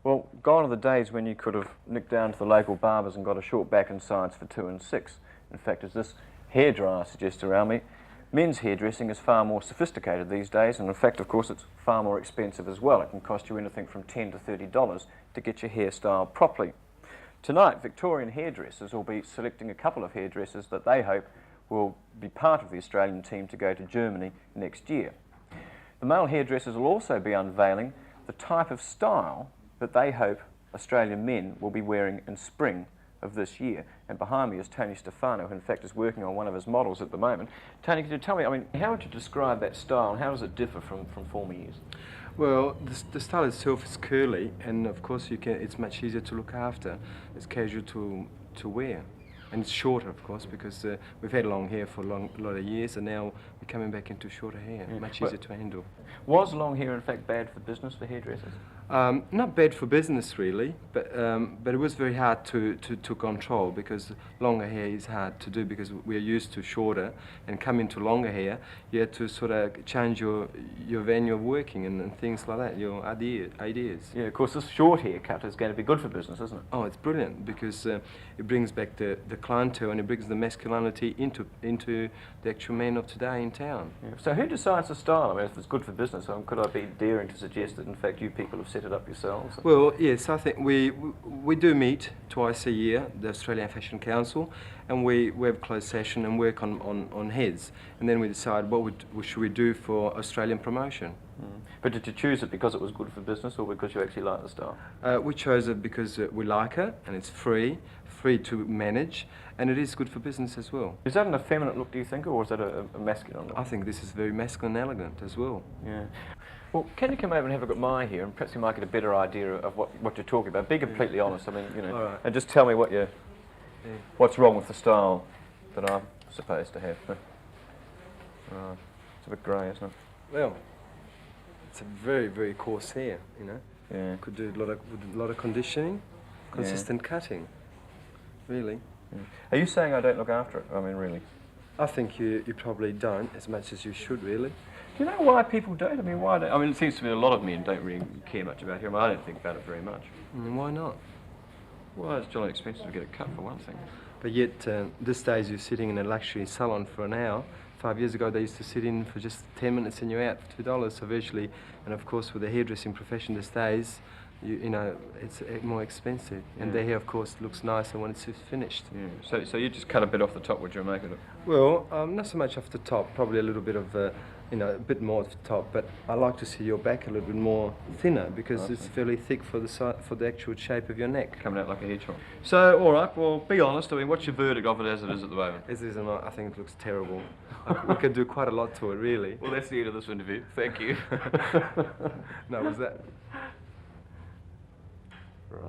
Well, gone are the days when you could have nicked down to the local barbers and got a short back and sides for 2 and 6. In fact, as this hairdryer suggests around me, men's hairdressing is far more sophisticated these days, and in fact, of course, it's far more expensive as well. It can cost you anything from $10 to $30 to get your hair styled properly. Tonight, Victorian hairdressers will be selecting a couple of hairdressers that they hope will be part of the Australian team to go to Germany next year. The male hairdressers will also be unveiling the type of style that they hope Australian men will be wearing in spring of this year. And behind me is Tony Steffano, who in fact is working on one of his models at the moment. Tony, could you tell me, I mean, how would you describe that style and how does it differ from former years? Well, the style itself is curly, and of course it's much easier to look after. It's casual to wear. And it's shorter, of course, because we've had long hair for a lot of years, and now we're coming back into shorter hair, much easier to handle. Was long hair, in fact, bad for business for hairdressers? Not bad for business, really, but it was very hard to control, because longer hair is hard to do because we're used to shorter, and coming to longer hair, you had to sort of change your venue of working and things like that, your ideas. Yeah, of course, this short haircut is going to be good for business, isn't it? Oh, it's brilliant, because it brings back the clientele, and it brings the masculinity into the actual men of today in town. Yeah. So who decides the style? I mean, if it's good for business, could I be daring to suggest that in fact you people have set it up yourselves? Well, yes, I think we do meet twice a year, the Australian Fashion Council, and we have closed session and work on heads, and then we decide what should we do for Australian promotion. But did you choose it because it was good for business or because you actually like the style? We chose it because we like it, and it's free to manage, and it is good for business as well. Is that an effeminate look, do you think, or is that a masculine look? I think this is very masculine and elegant as well. Yeah. Well, can you come over and have a look at my hair, and perhaps you might get a better idea of what you're talking about. Be completely honest, I mean, you know, right. And just tell me what's wrong with the style that I'm supposed to have. Right. It's a bit grey, isn't it? Well, it's a very, very coarse hair, you know. Yeah. Could do a lot of conditioning, consistent cutting, really. Yeah. Are you saying I don't look after it? I mean, really? I think you probably don't as much as you should, really. Do you know why people don't? I mean, why don't? I mean, it seems to me a lot of men don't really care much about hair. I mean, I don't think about it very much. Why not? Well, it's jolly expensive to get it cut, for one thing. But yet, these days you're sitting in a luxury salon for an hour. 5 years ago, they used to sit in for just 10 minutes and you're out for $2, so virtually. And of course, with the hairdressing profession these days, you know, it's more expensive. And their hair, of course, looks nicer when it's finished. Yeah. So you just cut a bit off the top, would you make it? Well, not so much off the top, probably a little bit of, you know, a bit more off the top, but I like to see your back a little bit more thinner because it's fairly thick for the actual shape of your neck. Coming out like a hedgehog. So, all right, well, be honest, I mean, what's your verdict of it as it is at the moment? As it is or not, I think it looks terrible. We could do quite a lot to it, really. Well, that's the end of this interview. Thank you. No, was that... Right.